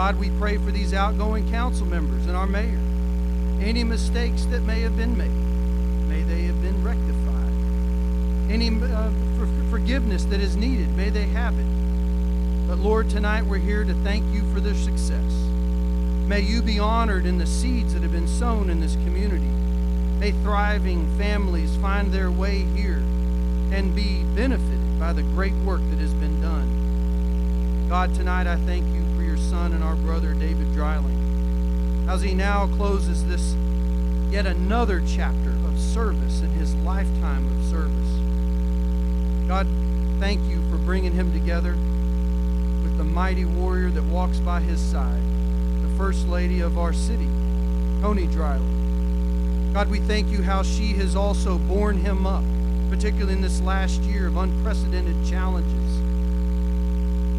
God, we pray for these outgoing council members and our mayor. Any mistakes that may have been made, may they have been rectified. Any forgiveness that is needed, may they have it. But Lord, tonight we're here to thank you for their success. May you be honored in the seeds that have been sown in this community. May thriving families find their way here and be benefited by the great work that has been done. God, tonight I thank you for your son and our brother David Dreiling, as he now closes this yet another chapter of service in his lifetime of service. God, thank you for bringing him together with the mighty warrior that walks by his side, the First Lady of our city, Toni Dreiling. God, we thank you how she has also borne him up, particularly in this last year of unprecedented challenges.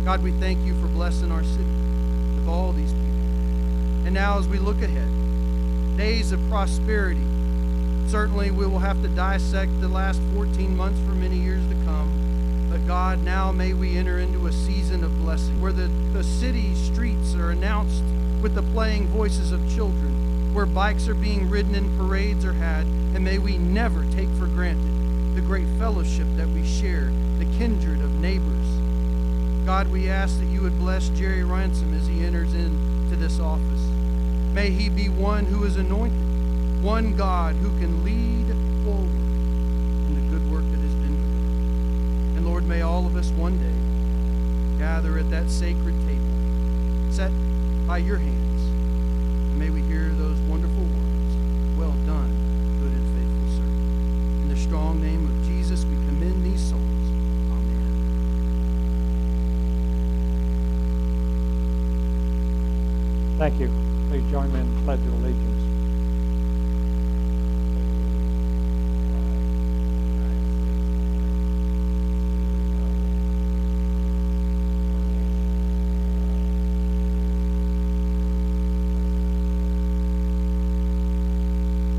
God, we thank you for blessing our city with all these people. And now as we look ahead, days of prosperity. Certainly we will have to dissect the last 14 months for many years to come. But God, now may we enter into a season of blessing where the city streets are announced with the playing voices of children, where bikes are being ridden and parades are had, and may we never take for granted the great fellowship that we share, the kindred of neighbors. God, we ask that you would bless Jerry Ransom as he enters into this office. May he be one who is anointed, one, God, who can lead forward in the good work that has been done. And Lord, may all of us one day gather at that sacred table, set by your hands. And may we hear those wonderful words, well done, good and faithful servant. In the strong name of Jesus, we commend these souls. Amen. Thank you. Please join me in the Pledge of Allegiance.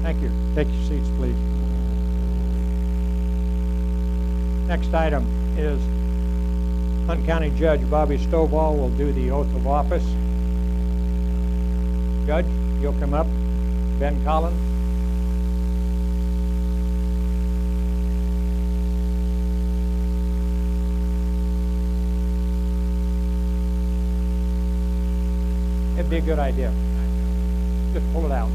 Thank you. Take your seats, please. Next item is Hunt County Judge Bobby Stovall will do the oath of office. Judge, you'll come up. Ben Collins. It'd be a good idea. Just pull it out.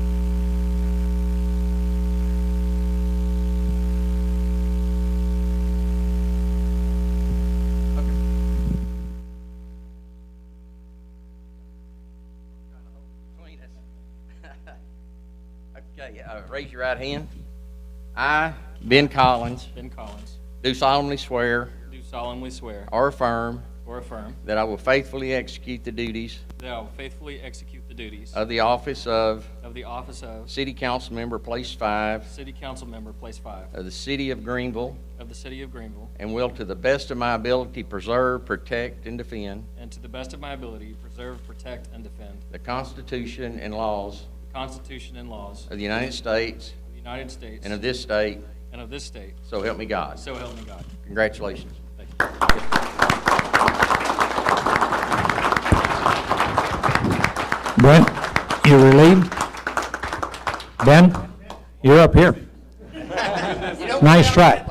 Okay, raise your right hand. I, Ben Collins, do solemnly swear or affirm that I will faithfully execute the duties of the office of City Council Member, Place 5 of the City of Greenville, and will to the best of my ability preserve, protect, and defend the Constitution and laws of the United States and of this state. So help me God. Congratulations. Thank you. Brent, you relieved? Ben, you're up here. Nice try.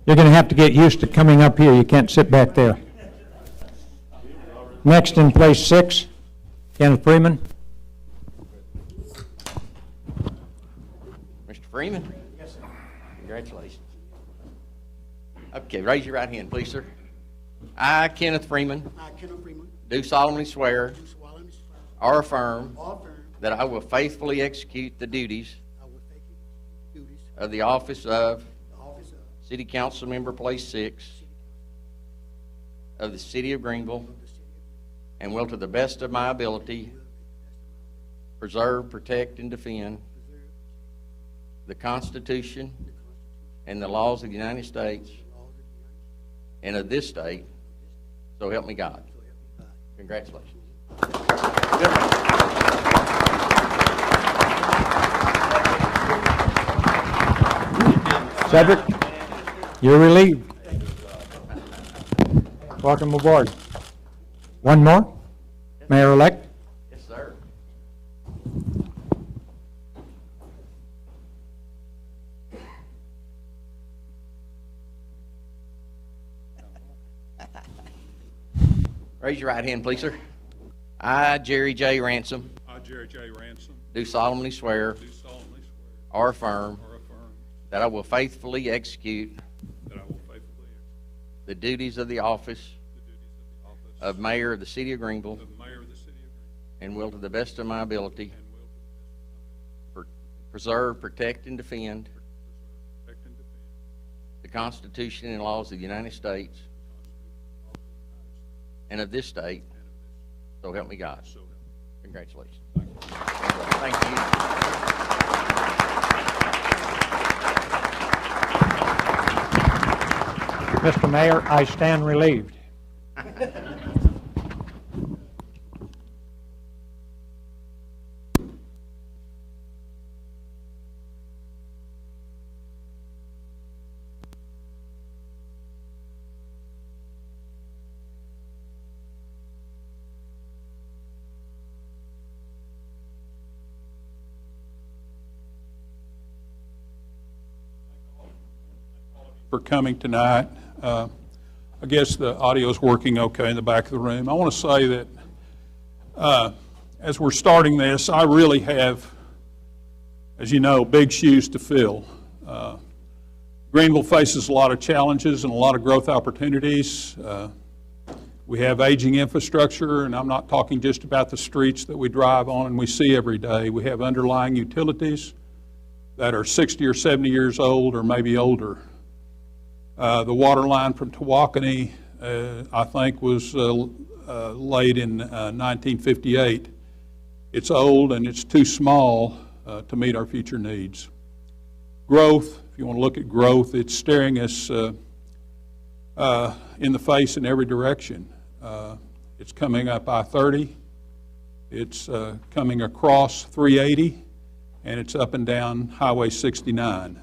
You're going to have to get used to coming up here. You can't sit back there. Next in place 6, Kenneth Freeman. Mr. Freeman? Yes, sir. Congratulations. Okay, raise your right hand, please, sir. I, Kenneth Freeman, do solemnly swear or affirm that I will faithfully execute the duties of the office of City Council Member, Place 6 of the City of Greenville, and will to the best of my ability preserve, protect, and defend the Constitution and the laws of the United States and of this state, so help me God. Congratulations. Cedric, you're relieved. Welcome aboard. One more? Mayor-elect? Yes, sir. Raise your right hand, please, sir. I, Jerry J. Ransom, I, Jerry J. Ransom, do solemnly swear do solemnly swear or affirm or affirm that I will faithfully execute that I will faithfully execute the duties of the office the duties of the office of Mayor of the City of Greenville of Mayor of the City of Greenville and will, to the best of my ability, and will, to the best preserve, protect, and defend of my ability, protect and defend the Constitution and laws of the United States and of this state, so help me God. so help me. Congratulations. Thank you. Mr. Mayor, I stand relieved. For coming tonight. I guess the audio's working okay in the back of the room. I want to say that as we're starting this, I really have, as you know, big shoes to fill. Greenville faces a lot of challenges and a lot of growth opportunities. We have aging infrastructure, and I'm not talking just about the streets that we drive on and we see every day. We have underlying utilities that are 60 or 70 years old or maybe older. The water line from Tawakoni, I think, was laid in 1958. It's old and it's too small to meet our future needs. Growth, if you want to look at growth, it's staring us in the face in every direction. It's coming up I-30, it's coming across 380, and it's up and down Highway 69.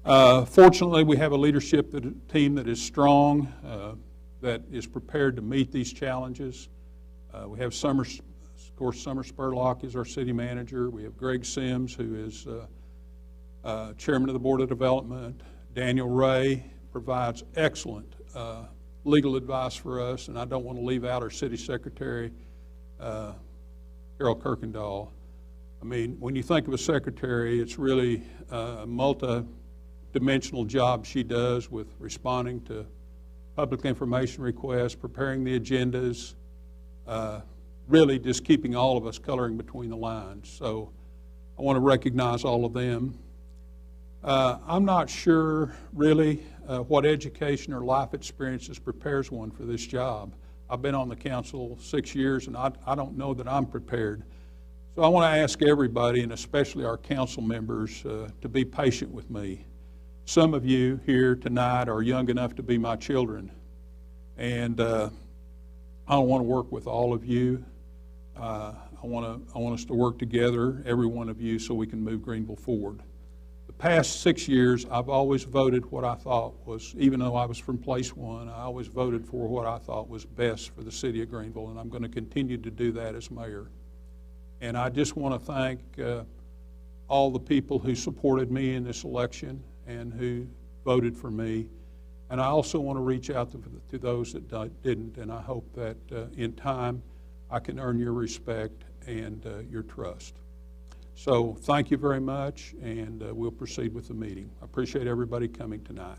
Fortunately, we have a leadership team that is strong, that is prepared to meet these challenges. We have Summer Spurlock is our city manager. We have Greg Sims, who is chairman of the Board of Development. Daniel Ray provides excellent legal advice for us, and I don't want to leave out our city secretary, Carol Kirkendall. I mean, when you think of a secretary, it's really a multi-dimensional job she does with responding to public information requests, preparing the agendas, really just keeping all of us coloring between the lines. So I want to recognize all of them. I'm not sure really what education or life experiences prepares one for this job. I've been on the council 6 years, and I don't know that I'm prepared. So I want to ask everybody, and especially our council members, to be patient with me. Some of you here tonight are young enough to be my children, and I want to work with all of you. I want us to work together, every one of you, so we can move Greenville forward. The past 6 years, I've always voted what I thought was, even though I was from place one, I always voted for what I thought was best for the city of Greenville, and I'm going to continue to do that as mayor. And I just want to thank all the people who supported me in this election and who voted for me. And I also want to reach out to those that didn't, and I hope that in time I can earn your respect and your trust. So thank you very much, and we'll proceed with the meeting. I appreciate everybody coming tonight.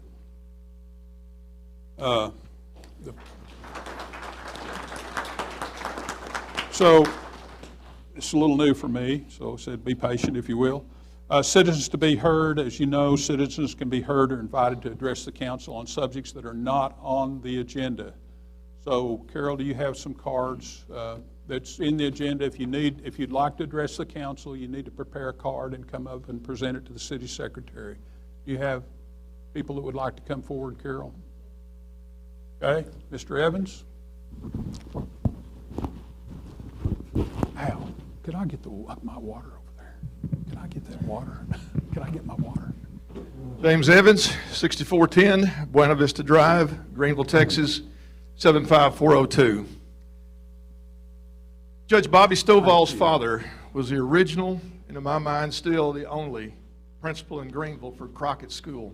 So it's a little new for me, so I said be patient if you will. Citizens to be heard. As you know, citizens can be heard or invited to address the council on subjects that are not on the agenda. So Carol, do you have some cards that's in the agenda? If you'd like to address the council, you need to prepare a card and come up and present it to the city secretary. Do you have people that would like to come forward, Carol? Okay, Mr. Evans? Al, could I get my water over there? Can I get that water? Can I get my water? James Evans, 6410 Buena Vista Drive, Greenville, Texas, 75402. Judge Bobby Stovall's father was the original, and in my mind still the only, principal in Greenville for Crockett School.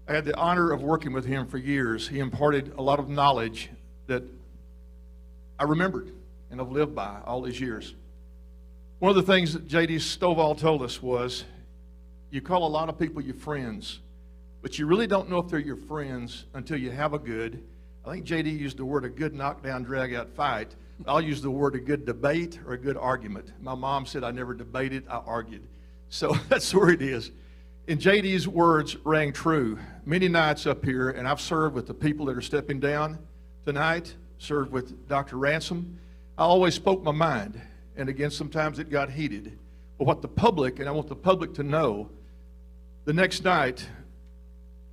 I had the honor of working with him for years. He imparted a lot of knowledge that I remembered and have lived by all these years. One of the things that J.D. Stovall told us was, you call a lot of people your friends, but you really don't know if they're your friends until you have a good, I think J.D. used the word a good knockdown, drag-out fight. I'll use the word a good debate or a good argument. My mom said I never debated, I argued. So that's where it is. And J.D.'s words rang true. Many nights up here, and I've served with the people that are stepping down tonight, served with Dr. Ransom. I always spoke my mind, and again, sometimes it got heated. But what the public, and I want the public to know, the next night,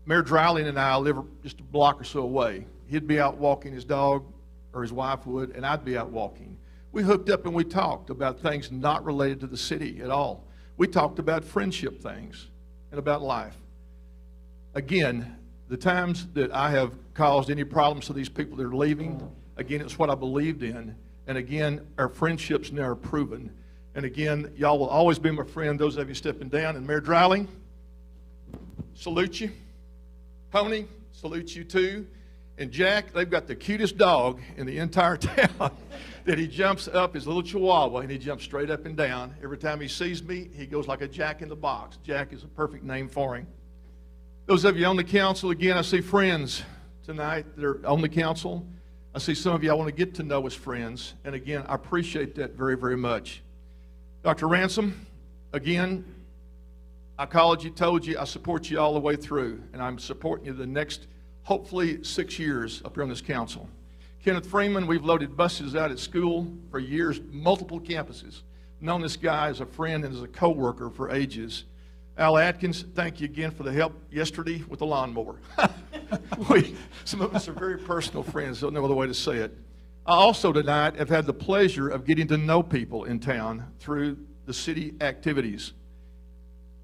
Mayor Dreiling and I live just a block or so away. He'd be out walking his dog, or his wife would, and I'd be out walking. We hooked up and we talked about things not related to the city at all. We talked about friendship things and about life. Again, the times that I have caused any problems to these people that are leaving, again, it's what I believed in. And again, our friendships now are proven. And again, y'all will always be my friend, those of you stepping down. And Mayor Dreiling, salute you. Pony, salute you too. And Jack, they've got the cutest dog in the entire town that he jumps up, his little chihuahua, and he jumps straight up and down. Every time he sees me, he goes like a jack in the box. Jack is a perfect name for him. Those of you on the council, again, I see friends tonight that are on the council. I see some of you I want to get to know as friends. And again, I appreciate that very, very much. Dr. Ransom, again, I called you, told you, I support you all the way through. And I'm supporting you the next hopefully 6 years up here on this council. Kenneth Freeman, we've loaded buses out at school for years, multiple campuses. Known this guy as a friend and as a co-worker for ages. Al Atkins, thank you again for the help yesterday with the lawnmower. Some of us are very personal friends, don't know other way to say it. I also tonight have had the pleasure of getting to know people in town through the city activities.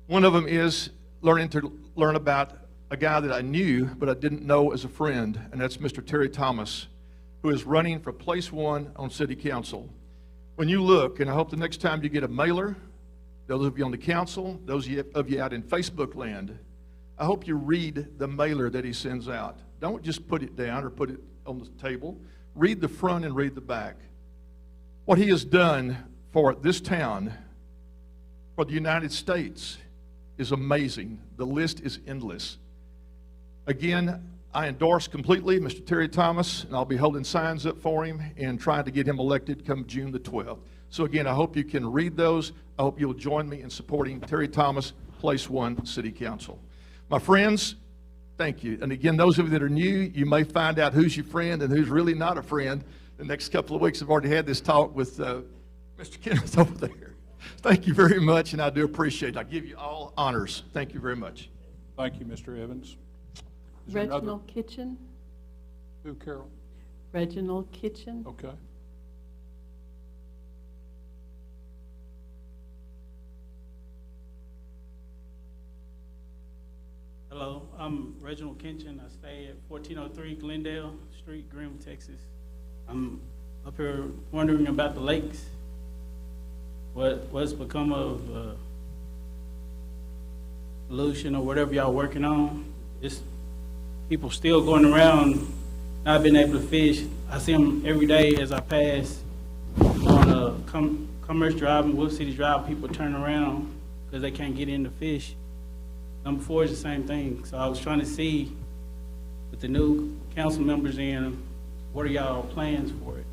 One of them is learn about a guy that I knew but I didn't know as a friend, and that's Mr. Terry Thomas, who is running for place 1 on city council. When you look, and I hope the next time you get a mailer, those of you on the council, those of you out in Facebook land, I hope you read the mailer that he sends out. Don't just put it down or put it on the table. Read the front and read the back. What he has done for this town, for the United States, is amazing. The list is endless. Again, I endorse completely Mr. Terry Thomas, and I'll be holding signs up for him and trying to get him elected come June the 12th. So again, I hope you can read those. I hope you'll join me in supporting Terry Thomas, Place 1 City Council. My friends, thank you. And again, those of you that are new, you may find out who's your friend and who's really not a friend. The next couple of weeks, I've already had this talk with Mr. Kenneth over there. Thank you very much, and I do appreciate it. I give you all honors. Thank you very much. Thank you, Mr. Evans. Is there another? Reginald Kitchen. Who, Carol? Reginald Kitchen. Okay. Hello, I'm Reginald Kitchen. I stay at 1403 Glendale Street, Greenville, Texas. I'm up here wondering about the lakes. What's become of pollution or whatever y'all working on? It's people still going around not being able to fish. I see them every day as I pass on Commerce Drive and Wolf City Drive. People turn around because they can't get in to fish. Number 4 is the same thing. So I was trying to see with the new council members in, what are y'all plans for it?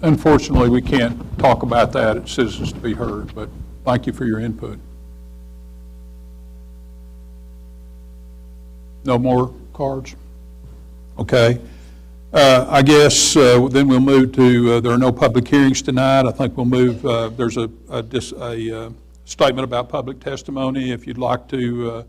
Unfortunately, we can't talk about that at Citizens to be Heard, but thank you for your input. No more cards? Okay. I guess then we'll move to, there are no public hearings tonight. I think we'll move, there's a statement about public testimony. If you'd like to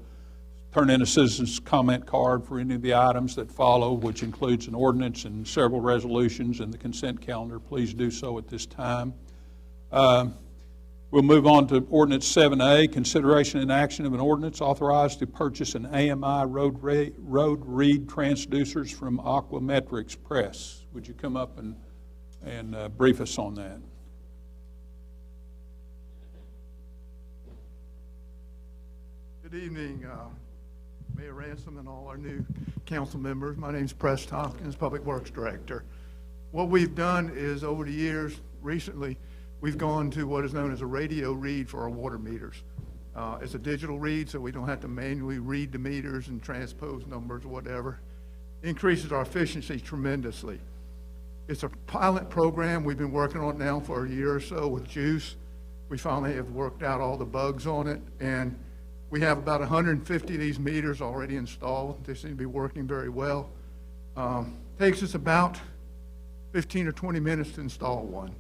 turn in a citizen's comment card for any of the items that follow, which includes an ordinance and several resolutions and the consent calendar, please do so at this time. We'll move on to ordinance 7A, consideration and action of an ordinance authorized to purchase an AMI road read transducers from Aquametrics Press. Would you come up and brief us on that? Good evening, Mayor Ransom and all our new council members. My name's Preston Hopkins, Public Works Director. What we've done is, over the years, recently, we've gone to what is known as a radio read for our water meters. It's a digital read, so we don't have to manually read the meters and transpose numbers or whatever. Increases our efficiency tremendously. It's a pilot program. We've been working on it now for a year or so with Juice. We finally have worked out all the bugs on it, and we have about 150 of these meters already installed. They seem to be working very well. Takes us about 15 or 20 minutes to install one.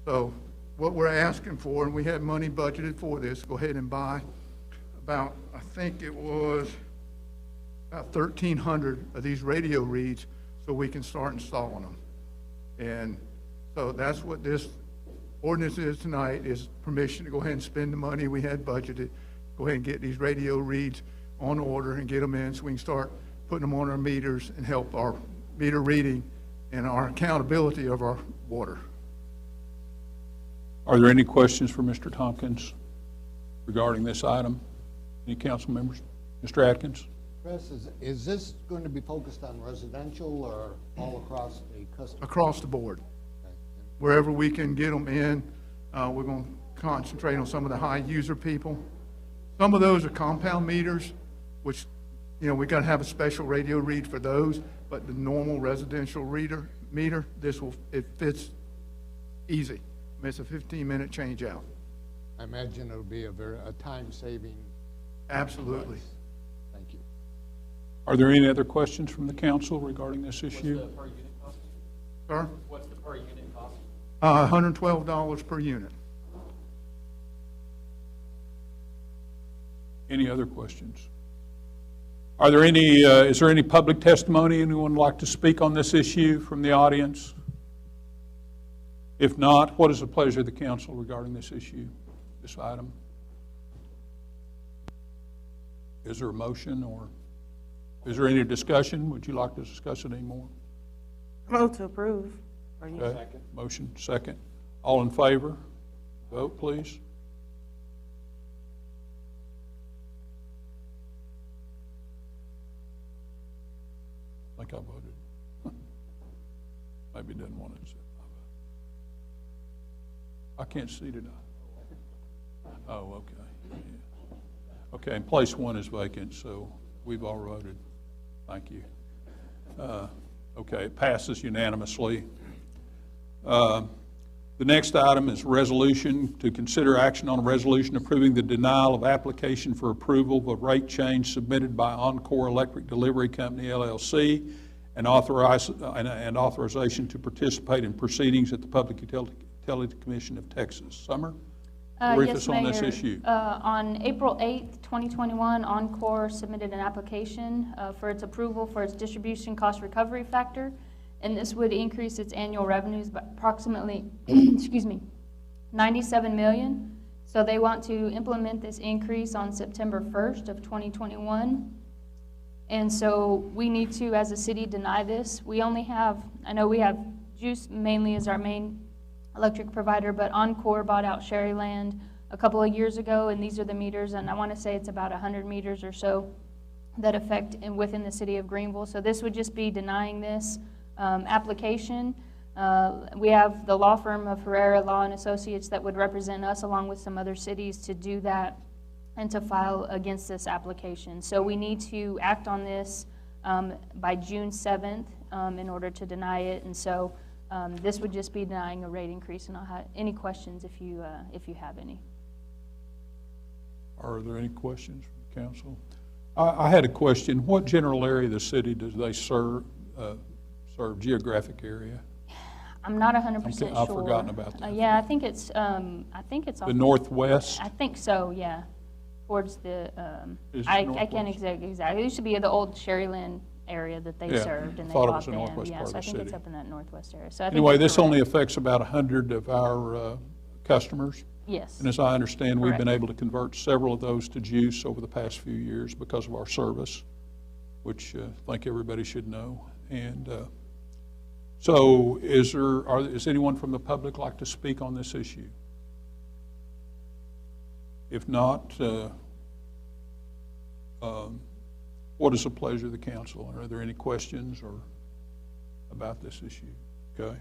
So what we're asking for, and we had money budgeted for this, go ahead and buy about, I think it was about 1,300 of these radio reads so we can start installing them. And so that's what this ordinance is tonight, is permission to go ahead and spend the money we had budgeted, go ahead and get these radio reads on order and get them in so we can start putting them on our meters and help our meter reading and our accountability of our water. Are there any questions for Mr. Tompkins regarding this item? Any council members? Mr. Atkins? Chris, is this going to be focused on residential or all across the customer? Across the board. Wherever we can get them in, we're going to concentrate on some of the high user people. Some of those are compound meters, which, you know, we got to have a special radio read for those, but the normal residential meter, it fits easy. I mean, it's a 15-minute change out. I imagine it'll be a time-saving. Absolutely. Device. Thank you. Are there any other questions from the council regarding this issue? What's the per unit cost? Sir? What's the per unit cost? $112 per unit. Any other questions? Are there any, is there any public testimony? Anyone would like to speak on this issue from the audience? If not, what is the pleasure of the council regarding this issue, this item? Is there a motion, or is there any discussion? Would you like to discuss it anymore? Move to approve. Okay. Motion, second. All in favor? Vote, please. I think I voted. Maybe didn't want to say. I can't see, did I? Oh, okay. Yeah. Okay, and place one is vacant, so we've all voted. Thank you. Okay, it passes unanimously. The next item is resolution, to consider action on a resolution approving the denial of application for approval of a rate change submitted by Encore Electric Delivery Company, LLC, and authorization to participate in proceedings at the Public Utility Commission of Texas. Summer? Brief us on this issue. On April 8th, 2021, Encore submitted an application for its approval for its distribution cost recovery factor, and this would increase its annual revenues by approximately, excuse me, $97 million. So they want to implement this increase on September 1st of 2021. And so we need to, as a city, deny this. We only have, I know we have Juice mainly as our main electric provider, but Encore bought out Sherryland a couple of years ago, and these are the meters, and I want to say it's about 100 meters or so that affect within the city of Greenville. So this would just be denying this application. We have the law firm of Herrera Law and Associates that would represent us along with some other cities to do that and to file against this application. So we need to act on this by June 7th in order to deny it, and so this would just be denying a rate increase, and I'll have any questions if you have any. Are there any questions from the council? I had a question. What general area of the city does they serve, geographic area? I'm not 100% sure. I've forgotten about that. Yeah, I think it's The northwest? I think so, yeah. Towards the, Is it I northwest? can't exactly. It used to be the old Sherryland area that they Yeah, served, and they thought it bought was the them. northwest Yeah, part of so I the think it's city. up in that northwest area. So I think Anyway, that's this correct. only affects about 100 of our customers. Yes. And as I understand, we've been Correct. able to convert several of those to juice over the past few years because of our service, which I think everybody should know. And so is anyone from the public like to speak on this issue? If not, what is the pleasure of the council? Are there any questions or about this issue? Okay.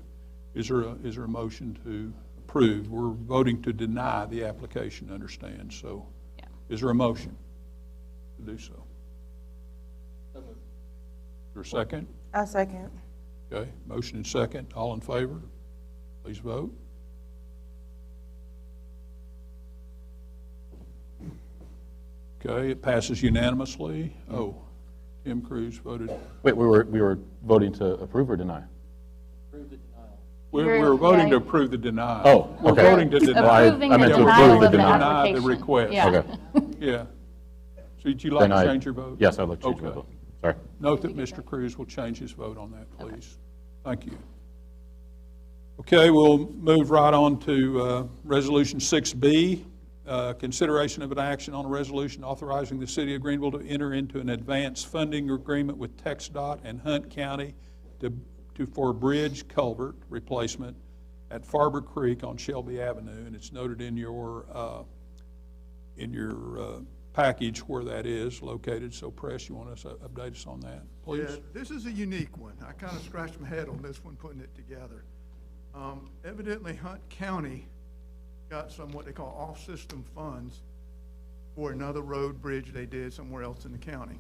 Is there a motion to approve? We're voting to deny the application, understand? So Yeah. is there a motion to do so? Is there a second? I second. Okay, motion and second. All in favor? Please vote. Okay, it passes unanimously. Oh, Tim Cruz voted. Wait, we were voting to approve or deny? We You're- were voting to yeah. approve the denial. Oh, We're okay. voting to deny. Approving I the meant to denial approve the of the denial. Deny the application. request. Yeah. Okay. Yeah. So would you like Then to I- change your vote? Yes, I'd like to change my Okay. vote. Sorry. Note that Mr. Cruz will change his vote on that, please. Thank you. Okay, we'll move right on to Resolution 6B, consideration of an action on a resolution authorizing the City of Greenville to enter into an advance funding agreement with TxDOT and Hunt County for bridge culvert replacement at Farber Creek on Shelby Avenue, and it's noted in your package where that is located. So, Press, you want to update us on that, please? Yeah, this is a unique one. I kind of scratched my head on this one, putting it together. Evidently, Hunt County got some what they call off-system funds for another road bridge they did somewhere else in the county.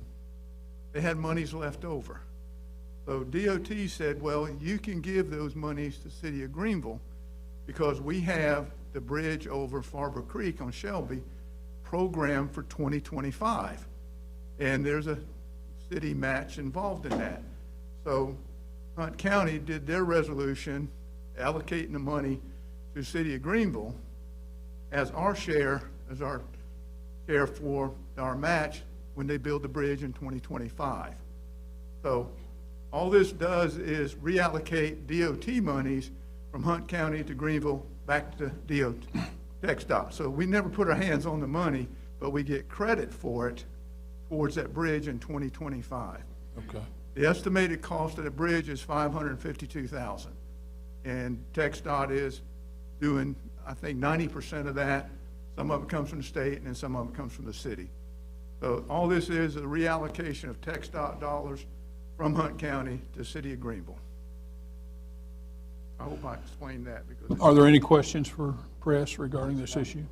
They had monies left over. So DOT said, well, you can give those monies to the City of Greenville because we have the bridge over Farber Creek on Shelby programmed for 2025. And there's a city match involved in that. So Hunt County did their resolution allocating the money to the City of Greenville as our share for our match when they build the bridge in 2025. So all this does is reallocate DOT monies from Hunt County to Greenville back to TxDOT. So we never put our hands on the money, but we get credit for it towards that bridge in 2025. Okay. The estimated cost of the bridge is $552,000. And TxDOT is doing, I think, 90% of that. Some of it comes from the state and then some of it comes from the city. So all this is a reallocation of TxDOT dollars from Hunt County to the City of Greenville. I hope I explained that because. Are there any questions for Press regarding this issue?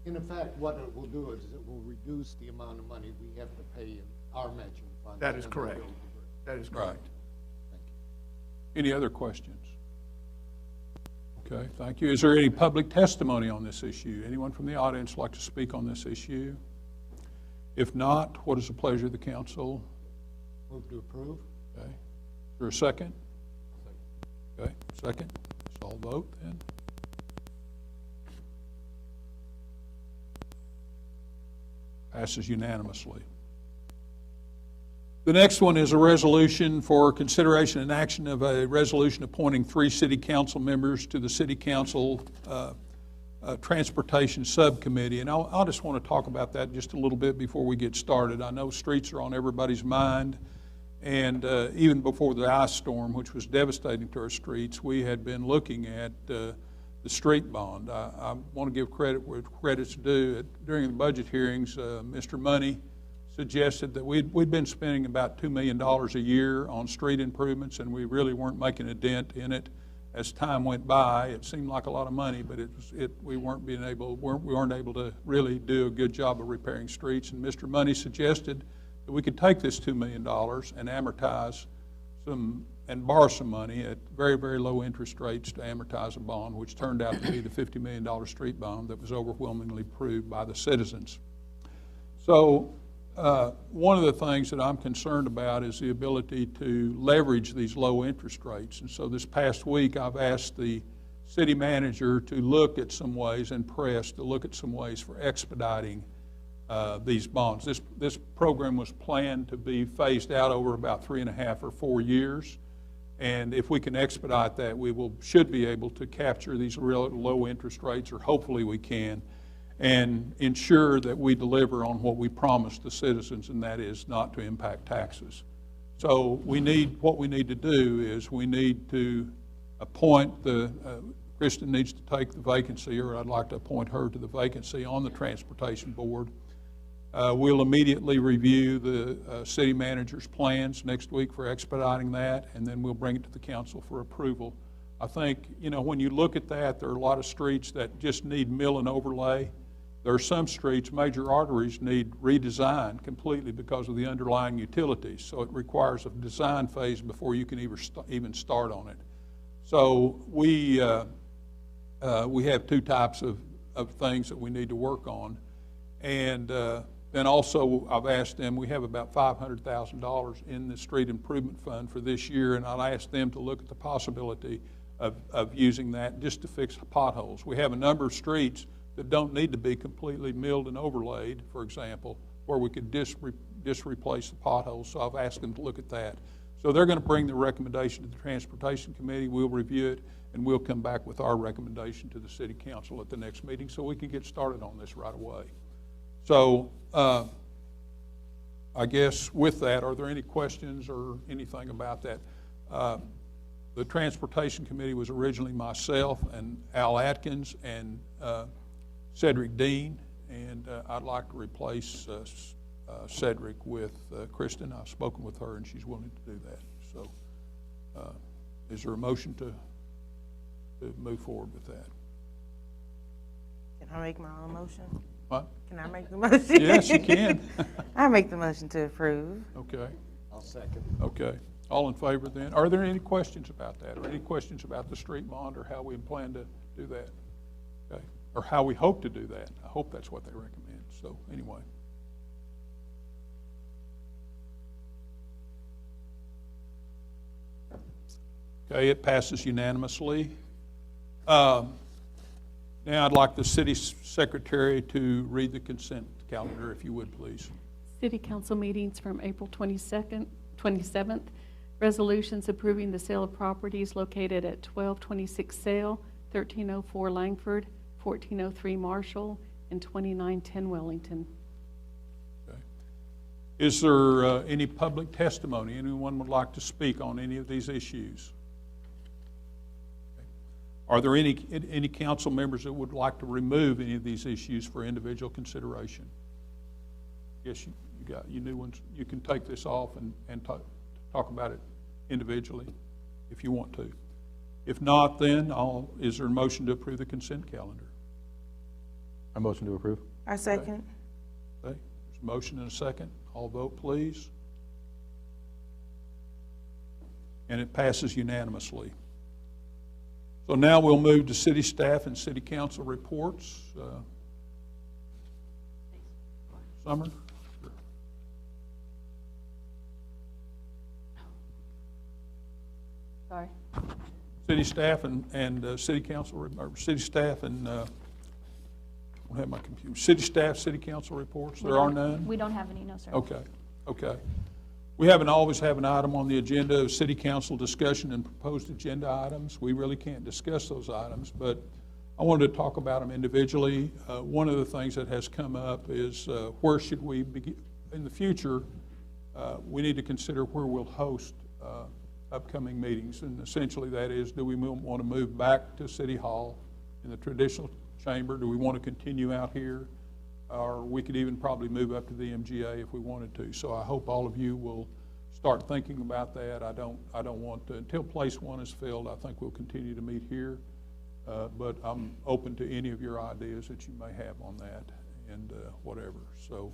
In effect, what it will do is it will reduce the amount of money we have to pay in our matching funds. That is and we'll correct. build the bridge. That is correct. Thank you. Any other questions? Okay, thank you. Is there any public testimony on this issue? Anyone from the audience like to speak on this issue? If not, what is the pleasure of the council? Move to approve? Okay. Is there a second? Okay, second. Let's all vote then. Passes unanimously. The next one is a resolution for consideration and action of a resolution appointing 3 city council members to the city council transportation subcommittee. And I'll just want to talk about that just a little bit before we get started. I know streets are on everybody's mind. And even before the ice storm, which was devastating to our streets, we had been looking at the street bond. I want to give credit where credit's due. During the budget hearings, Mr. Money suggested that we'd been spending about $2 million a year on street improvements, and we really weren't making a dent in it. As time went by, it seemed like a lot of money, but we weren't able to really do a good job of repairing streets. And Mr. Money suggested that we could take this $2 million and amortize some and borrow some money at very, very low interest rates to amortize a bond, which turned out to be the $50 million street bond that was overwhelmingly approved by the citizens. So one of the things that I'm concerned about is the ability to leverage these low interest rates. And so this past week, I've asked the city manager to look at some ways, and Press to look at some ways for expediting these bonds. This program was planned to be phased out over about 3.5 or 4 years. And if we can expedite that, should be able to capture these real low interest rates, or hopefully we can, and ensure that we deliver on what we promised the citizens, and that is not to impact taxes. So what we need to do is we need to appoint Kristen needs to take the vacancy, or I'd like to appoint her to the vacancy on the Transportation Board. We'll immediately review the city manager's plans next week for expediting that, and then we'll bring it to the council for approval. I think, when you look at that, there are a lot of streets that just need mill and overlay. There are some streets, major arteries, need redesign completely because of the underlying utilities. So it requires a design phase before you can even start on it. So we have two types of things that we need to work on. And then also I've asked them, we have about $500,000 in the street improvement fund for this year, and I'll ask them to look at the possibility of using that just to fix potholes. We have a number of streets that don't need to be completely milled and overlaid, for example, where we could just replace the potholes. So I've asked them to look at that. So they're going to bring the recommendation to the Transportation Committee. We'll review it, and we'll come back with our recommendation to the City Council at the next meeting so we can get started on this right away. So I guess with that, are there any questions or anything about that? The Transportation Committee was originally myself and Al Atkins and Cedric Dean, and I'd like to replace Cedric with Kristen. I've spoken with her, and she's willing to do that. So is there a motion to move forward with that? Can I make my own motion? What? Can I make the motion? Yes, you can. I make the motion to approve. Okay. I'll second. Okay. All in favor then? Are there any questions about that, or any questions about the street bond, or how we plan to do that? Okay. Or how we hope to do that. I hope that's what they recommend. So anyway. Okay, it passes unanimously. Now I'd like the city secretary to read the consent calendar, if you would, please. City council meetings from April 27th. Resolutions approving the sale of properties located at 1226 Sale, 1304 Langford, 1403 Marshall, and 2910 Wellington. Okay. Is there any public testimony? Anyone would like to speak on any of these issues? Are there any council members that would like to remove any of these issues for individual consideration? Yes, you new ones. You can take this off and talk about it individually if you want to. If not, then is there a motion to approve the consent calendar? I motion to approve. I second. Okay. There's a motion and a second. All vote, please. And it passes unanimously. So now we'll move to city staff and city council reports. Summer? Sorry. City staff and city council, or city staff and, I don't have my computer. City staff, city council reports, there are none? We don't have any, no, sir. Okay. We haven't always have an item on the agenda of city council discussion and proposed agenda items. We really can't discuss those items, but I wanted to talk about them individually. One of the things that has come up is where should we begin in the future? We need to consider where we'll host upcoming meetings, and essentially that is, do we want to move back to City Hall in the traditional chamber? Do we want to continue out here? Or we could even probably move up to the MGA if we wanted to. So I hope all of you will start thinking about that. I don't want to, until place one is filled, I think we'll continue to meet here. But I'm open to any of your ideas that you may have on that and whatever. So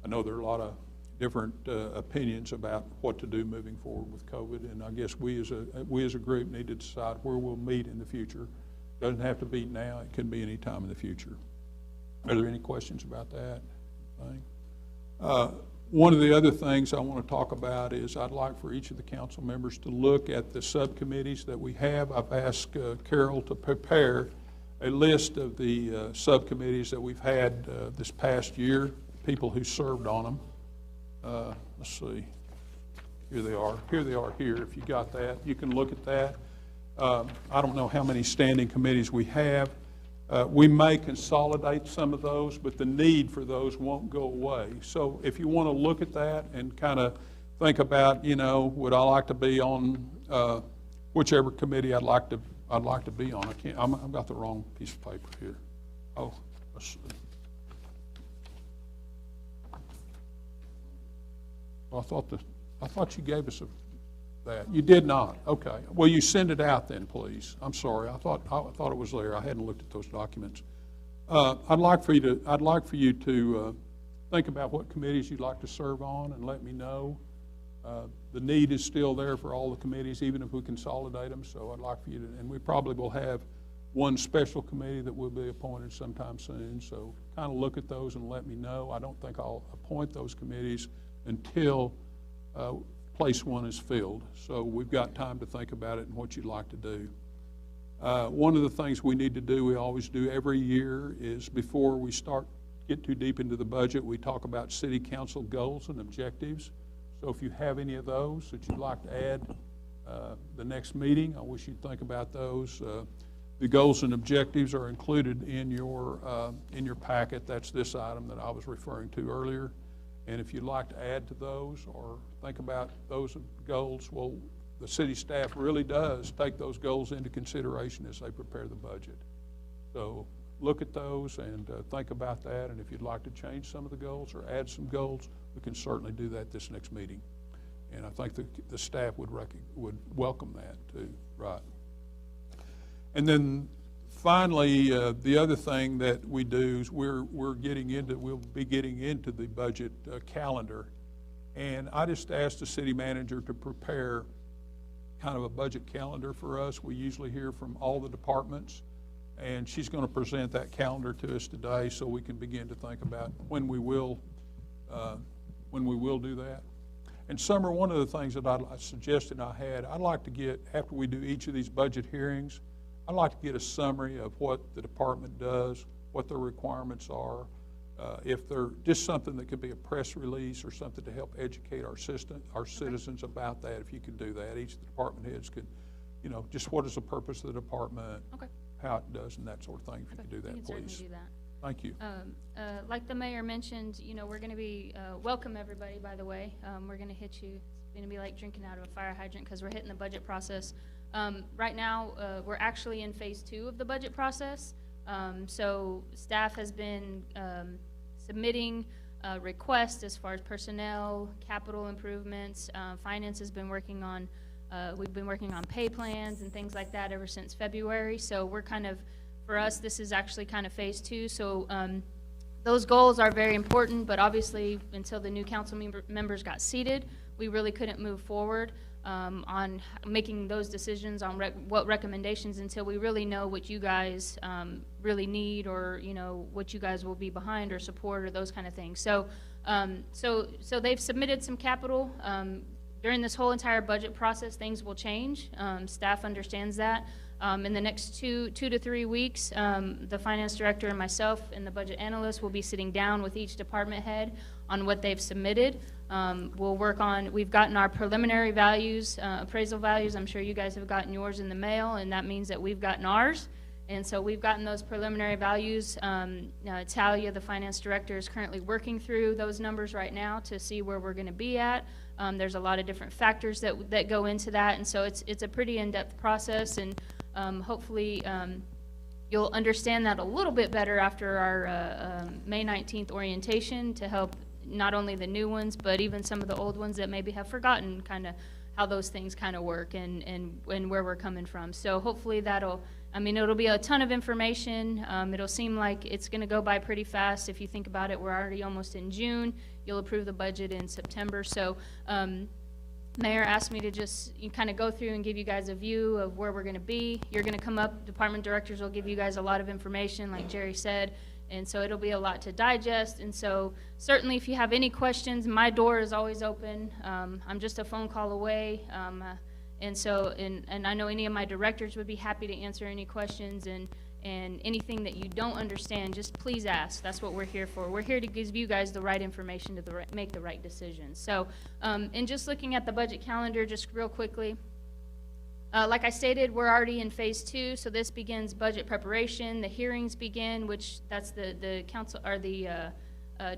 I know there are a lot of different opinions about what to do moving forward with COVID, and I guess we as a group need to decide where we'll meet in the future. Doesn't have to be now, it can be any time in the future. Are there any questions about that? One of the other things I want to talk about is I'd like for each of the council members to look at the subcommittees that we have. I've asked Carol to prepare a list of the subcommittees that we've had this past year, people who served on them. Let's see. Here they are. Here they are here, if you got that. You can look at that. I don't know how many standing committees we have. We may consolidate some of those, but the need for those won't go away. So if you want to look at that and kind of think about, you know, would I like to be on whichever committee I'd like to be on. I've got the wrong piece of paper here. Oh, let's see. Well, I thought you gave us that. You did not. Okay. Well, you send it out then, please. I'm sorry. I thought it was there. I hadn't looked at those documents. I'd like for you to think about what committees you'd like to serve on and let me know. The need is still there for all the committees, even if we consolidate them. So I'd like for you to, and we probably will have one special committee that will be appointed sometime soon. So kind of look at those and let me know. I don't think I'll appoint those committees until place one is filled. So we've got time to think about it and what you'd like to do. One of the things we need to do, we always do every year, is before we get too deep into the budget, we talk about city council goals and objectives. So if you have any of those that you'd like to add the next meeting, I wish you'd think about those. The goals and objectives are included in your packet. That's this item that I was referring to earlier. And if you'd like to add to those or think about those goals, well, the city staff really does take those goals into consideration as they prepare the budget. So look at those and think about that. And if you'd like to change some of the goals or add some goals, we can certainly do that this next meeting. And I think the staff would welcome that too, right? And then finally, the other thing that we do is we'll be getting into the budget calendar. And I just asked the city manager to prepare kind of a budget calendar for us. We usually hear from all the departments, and she's going to present that calendar to us today so we can begin to think about when we will do that. And Summer, one of the things that I suggested I'd like to get, after we do each of these budget hearings, I'd like to get a summary of what the department does, what their requirements are, if they're just something that could be a press release or something to help educate our citizens about that, if you could do that. Each of the department heads could, you know, just what is the purpose of the department, how it does, and that sort of thing, if you could do that, please. We can certainly do that. Thank you. Like the mayor mentioned, you know, we're going to be, welcome everybody, by the way. We're going to hit you. It's going to be like drinking out of a fire hydrant because we're hitting the budget process. Right now, we're actually in phase 2 of the budget process. So staff has been submitting requests as far as personnel, capital improvements. Finance has been working on, we've been working on pay plans and things like that ever since February. So we're kind of, for us, this is actually kind of phase 2. So those goals are very important, but obviously until the new council members got seated, we really couldn't move forward on making those decisions on what recommendations until we really know what you guys really need, or you know what you guys will be behind or support or those kind of things. So so they've submitted some capital. During this whole entire budget process, things will change. Staff understands that. In the next two to 3 weeks, the finance director and myself and the budget analyst will be sitting down with each department head on what they've submitted. We'll work on, we've gotten our preliminary values, appraisal values. I'm sure you guys have gotten yours in the mail, and that means that we've gotten ours. And so we've gotten those preliminary values. Talia, the finance director, is currently working through those numbers right now to see where we're going to be at. There's a lot of different factors that go into that, and so it's a pretty in-depth process, and hopefully you'll understand that a little bit better after our May 19th orientation, to help not only the new ones, but even some of the old ones that maybe have forgotten kind of how those things kind of work and where we're coming from. So hopefully that'll, I mean, it'll be a ton of information. It'll seem like it's going to go by pretty fast. If you think about it, we're already almost in June. You'll approve the budget in September. So Mayor asked me to just kind of go through and give you guys a view of where we're going to be. You're going to come up, department directors will give you guys a lot of information, like Jerry said, and so it'll be a lot to digest. And so certainly if you have any questions, my door is always open. I'm just a phone call away. And so, and I know any of my directors would be happy to answer any questions. And And anything that you don't understand, just please ask. That's what we're here for. We're here to give you guys the right information to make the right decisions. So, and just looking at the budget calendar, just real quickly, like I stated, we're already in phase 2, so this begins budget preparation. The hearings begin, which that's the council or the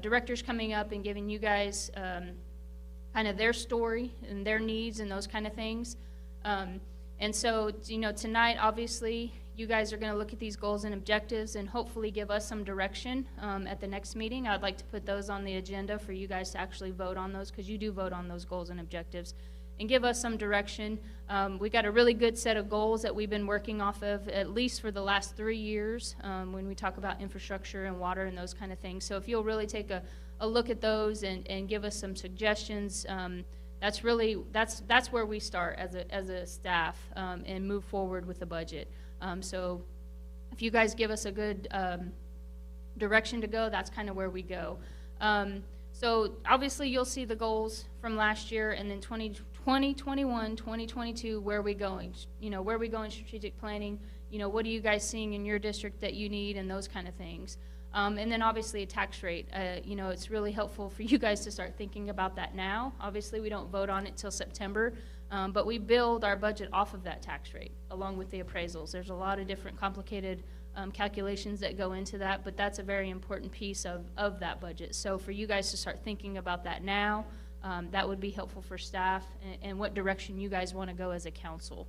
directors coming up and giving you guys kind of their story and their needs and those kind of things. And so, you know, tonight, obviously, you guys are going to look at these goals and objectives and hopefully give us some direction at the next meeting. I'd like to put those on the agenda for you guys to actually vote on those, because you do vote on those goals and objectives, and give us some direction. We got a really good set of goals that we've been working off of at least for the last 3 years when we talk about infrastructure and water and those kind of things. So if you'll really take a look at those and give us some suggestions, that's where we start as a staff and move forward with the budget. So if you guys give us a good direction to go, that's kind of where we go. So obviously you'll see the goals from last year, and then 2021, 2022, where are we going? You know, where are we going strategic planning? You know, what are you guys seeing in your district that you need, and those kind of things. And then obviously a tax rate. You know, it's really helpful for you guys to start thinking about that now. Obviously we don't vote on it till September, but we build our budget off of that tax rate along with the appraisals. There's a lot of different complicated calculations that go into that, but that's a very important piece of that budget. So for you guys to start thinking about that now, that would be helpful for staff and what direction you guys want to go as a council.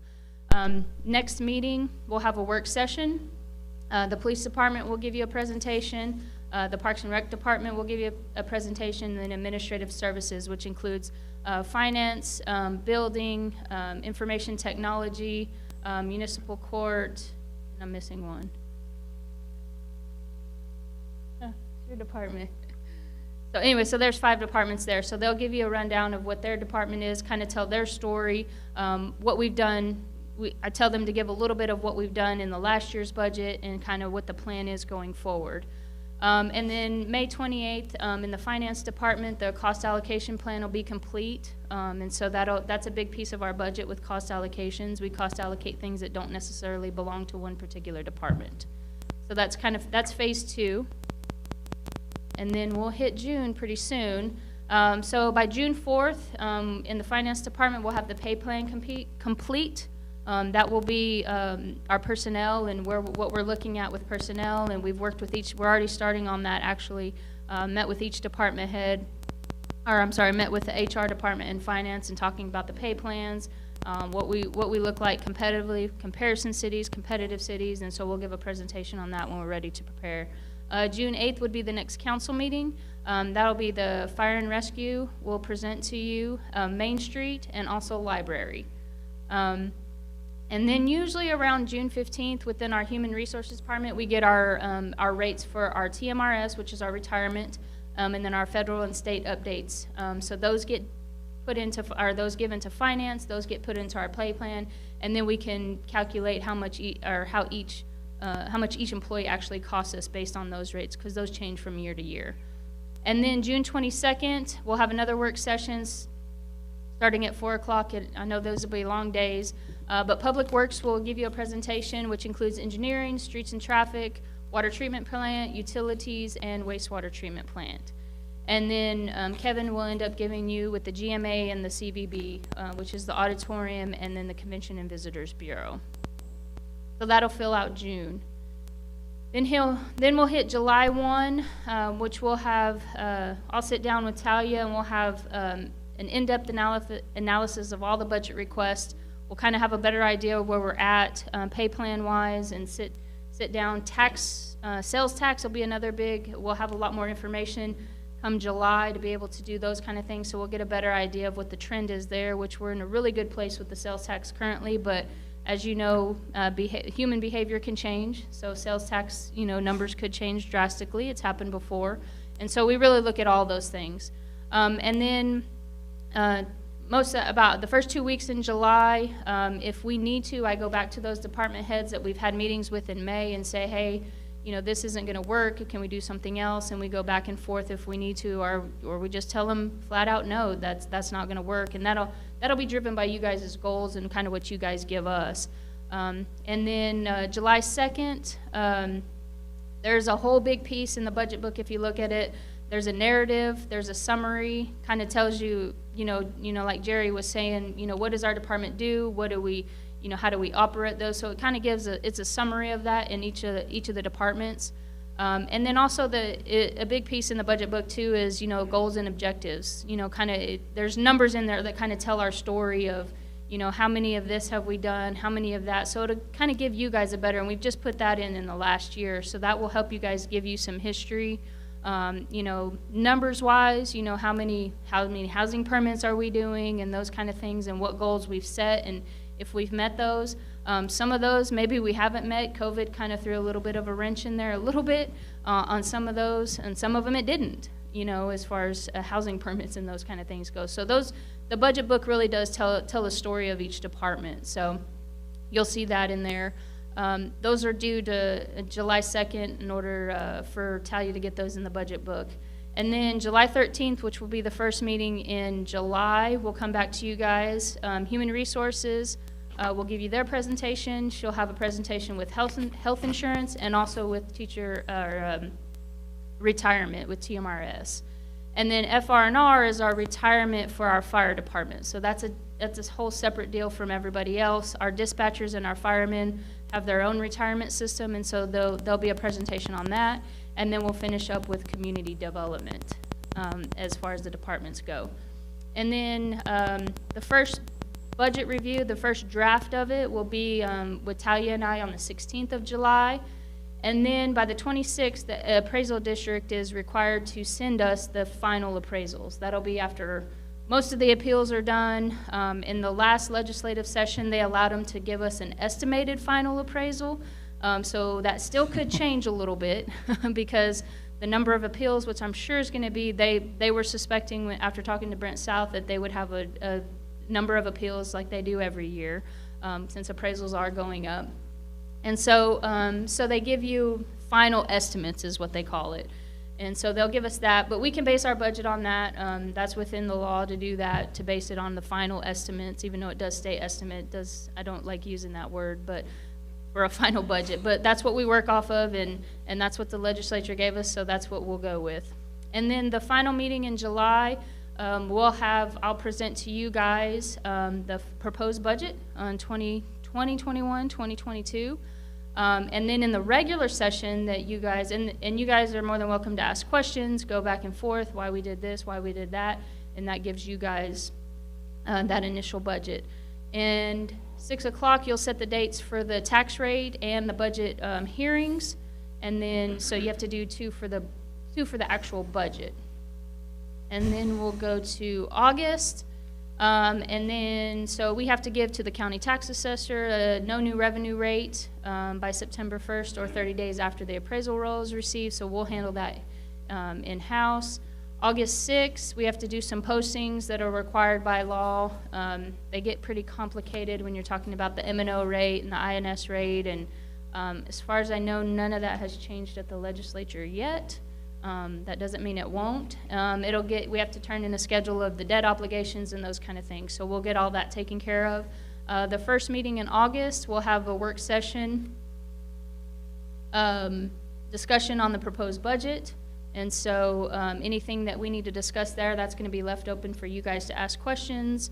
Next meeting, we'll have a work session. The police department will give you a presentation. The Parks and Rec department will give you a presentation, and administrative services, which includes finance, building, information technology, municipal court, and I'm missing one. Your department. So anyway, so there's 5 departments there. So they'll give you a rundown of what their department is, kind of tell their story, what we've done. I tell them to give a little bit of what we've done in the last year's budget and kind of what the plan is going forward. And then May 28th, in the finance department, the cost allocation plan will be complete. And so that's a big piece of our budget with cost allocations. We cost allocate things that don't necessarily belong to one particular department. So that's phase 2. And then we'll hit June pretty soon. So by June 4th, in the finance department, we'll have the pay plan complete. That will be our personnel and what we're looking at with personnel, and we've worked with we're already starting on that actually, met with each department head, met with the HR department and finance and talking about the pay plans, what we look like competitively, competitive cities, and so we'll give a presentation on that when we're ready to prepare. June 8th would be the next council meeting. That'll be the fire and rescue. We'll present to you Main Street and also library. And then usually around June 15th, within our Human Resources Department, we get our rates for our TMRS, which is our retirement, and then our federal and state updates. So those get put into, or those given to finance, those get put into our pay plan, and then we can calculate how much each employee actually costs us based on those rates, because those change from year to year. And then June 22nd, we'll have another work sessions starting at 4 o'clock. I know those will be long days, but Public Works will give you a presentation which includes engineering, streets and traffic, water treatment plant, utilities, and wastewater treatment plant. And then Kevin will end up giving you with the GMA and the CVB, which is the auditorium, and then the Convention and Visitors Bureau. So that'll fill out June. Then we'll hit July 1, which we'll have, I'll sit down with Talia and we'll have an in-depth analysis of all the budget requests. We'll kind of have a better idea of where we're at, pay plan-wise, and sit down. Sales tax will be another big, we'll have a lot more information come July to be able to do those kind of things, so we'll get a better idea of what the trend is there, which we're in a really good place with the sales tax currently, but as you know, human behavior can change, so sales tax, numbers could change drastically. It's happened before, and so we really look at all those things. And then about the first 2 weeks in July, if we need to, I go back to those department heads that we've had meetings with in May and say, hey, this isn't going to work. Can we do something else? And we go back and forth if we need to, or we just tell them flat out, no, that's not going to work. And that'll be driven by you guys' goals and kind of what you guys give us. And then July 2nd, there's a whole big piece in the budget book if you look at it. There's a narrative, there's a summary, kind of tells you, like Jerry was saying, what does our department do? What do we, how do we operate those? So it kind of gives it's a summary of that in each of the departments. And then also a big piece in the budget book too is, goals and objectives. There's numbers in there that kind of tell our story of, how many of this have we done, how many of that. So to kind of give you guys a better, and we've just put that in the last year, so that will help you guys give you some history. Numbers wise, how many housing permits are we doing and those kind of things, and what goals we've set and if we've met those. Some of those maybe we haven't met. COVID kind of threw a little bit of a wrench in there a little bit on some of those, and some of them it didn't, as far as housing permits and those kind of things go. So the budget book really does tell the story of each department. So you'll see that in there. Those are due to July 2nd in order for Talia to get those in the budget book. And then July 13th, which will be the first meeting in July, we'll come back to you guys. Human Resources will give you their presentation. She'll have a presentation with health insurance and also with teacher retirement with TMRS. And then FR&R is our retirement for our fire department. So that's a whole separate deal from everybody else. Our dispatchers and our firemen have their own retirement system, and so there'll be a presentation on that. And then we'll finish up with community development as far as the departments go. And then the first budget review, the first draft of it will be with Talia and I on the 16th of July. And then by the 26th, the appraisal district is required to send us the final appraisals. That'll be after most of the appeals are done. In the last legislative session, they allowed them to give us an estimated final appraisal. So that still could change a little bit because the number of appeals, which I'm sure is going to be, they were suspecting after talking to Brent South that they would have a number of appeals like they do every year since appraisals are going up. And so, so they give you final estimates is what they call it. And so they'll give us that, but we can base our budget on that. That's within the law to do that, to base it on the final estimates, even though it does state estimate. I don't like using that word, but for a final budget. But that's what we work off of, and that's what the legislature gave us, so that's what we'll go with. And then the final meeting in July, I'll present to you guys the proposed budget on 2021, 2022. And then in the regular session that you guys, and you guys are more than welcome to ask questions, go back and forth, why we did this, why we did that, and that gives you guys that initial budget. And 6 o'clock, you'll set the dates for the tax rate and the budget hearings, and then, so you have to do two for the actual budget. And then we'll go to August. And then, so we have to give to the county tax assessor no new revenue rate by September 1st or 30 days after the appraisal roll is received, so we'll handle that in-house. August 6th, we have to do some postings that are required by law. They get pretty complicated when you're talking about the M&O rate and the INS rate, and as far as I know, none of that has changed at the legislature yet. That doesn't mean it won't. We have to turn in a schedule of the debt obligations and those kind of things. So we'll get all that taken care of. The first meeting in August, we'll have a work session discussion on the proposed budget. And so anything that we need to discuss there, that's going to be left open for you guys to ask questions,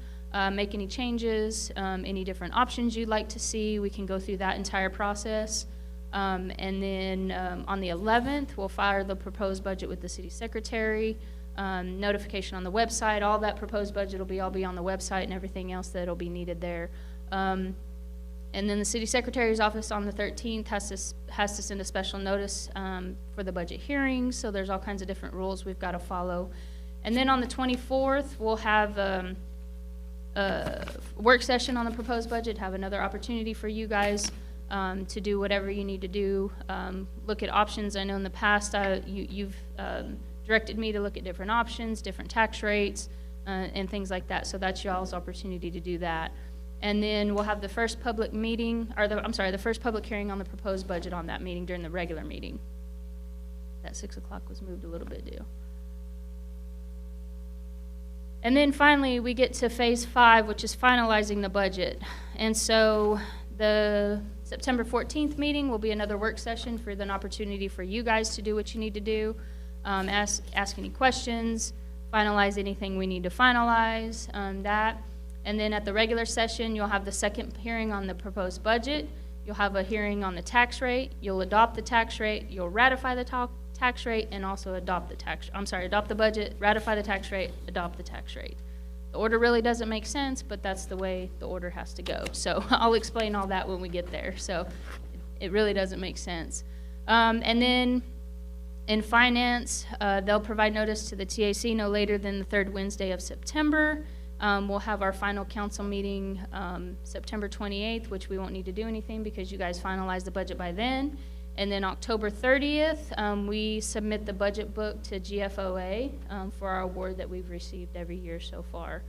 make any changes, any different options you'd like to see. We can go through that entire process. And then on the 11th, we'll file the proposed budget with the city secretary, notification on the website. All that proposed budget will all be on the website and everything else that will be needed there. And then the city secretary's office on the 13th has to send a special notice for the budget hearings. So there's all kinds of different rules we've got to follow. And then on the 24th, we'll have a work session on the proposed budget, have another opportunity for you guys to do whatever you need to do. Look at options. I know in the past you've directed me to look at different options, different tax rates, and things like that. So that's y'all's opportunity to do that. And then we'll have the first public meeting, or the first public hearing on the proposed budget on that meeting during the regular meeting. That 6 o'clock was moved a little bit due. And then finally, we get to phase 5, which is finalizing the budget. And so The September 14th meeting will be another work session for an opportunity for you guys to do what you need to do. Ask any questions, finalize anything we need to finalize, that. And then at the regular session, you'll have the second hearing on the proposed budget. You'll have a hearing on the tax rate. You'll adopt the tax rate. You'll ratify the tax rate and also adopt the budget, ratify the tax rate, adopt the tax rate. The order really doesn't make sense, but that's the way the order has to go. So I'll explain all that when we get there. So it really doesn't make sense. And then in finance, they'll provide notice to the TAC no later than the third Wednesday of September. We'll have our final council meeting September 28th, which we won't need to do anything because you guys finalize the budget by then. And then October 30th, we submit the budget book to GFOA for our award that we've received every year so far.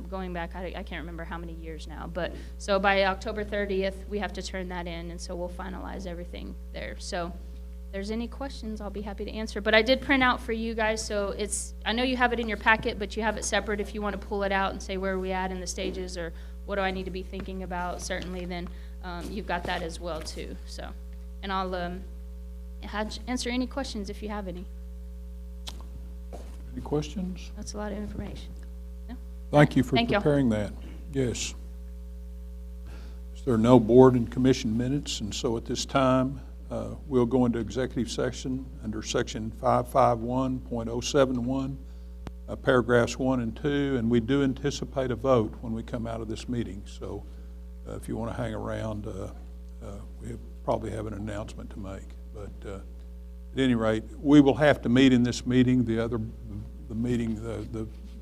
Going back, I can't remember how many years now, but so by October 30th, we have to turn that in, and so we'll finalize everything there. So if there's any questions, I'll be happy to answer. But I did print out for you guys, so I know you have it in your packet, but you have it separate if you want to pull it out and say where are we at in the stages or what do I need to be thinking about, certainly then you've got that as well too. So, and I'll answer any questions if you have any. Any questions? That's a lot of information. No? Thank you for preparing that. Yes. There are no board and commission minutes, and so at this time, we'll go into executive session under section 551.071, paragraphs 1 and 2, and we do anticipate a vote when we come out of this meeting. So if you want to hang around, we probably have an announcement to make. But at any rate, we will have to meet in this meeting. The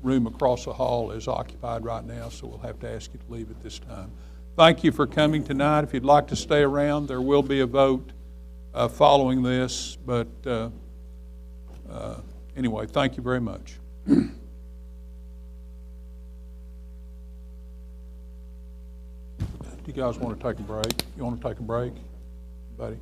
room across the hall is occupied right now, so we'll have to ask you to leave at this time. Thank you for coming tonight. If you'd like to stay around, there will be a vote following this, but anyway, thank you very much. Do you guys want to take a break? You want to take a break, buddy?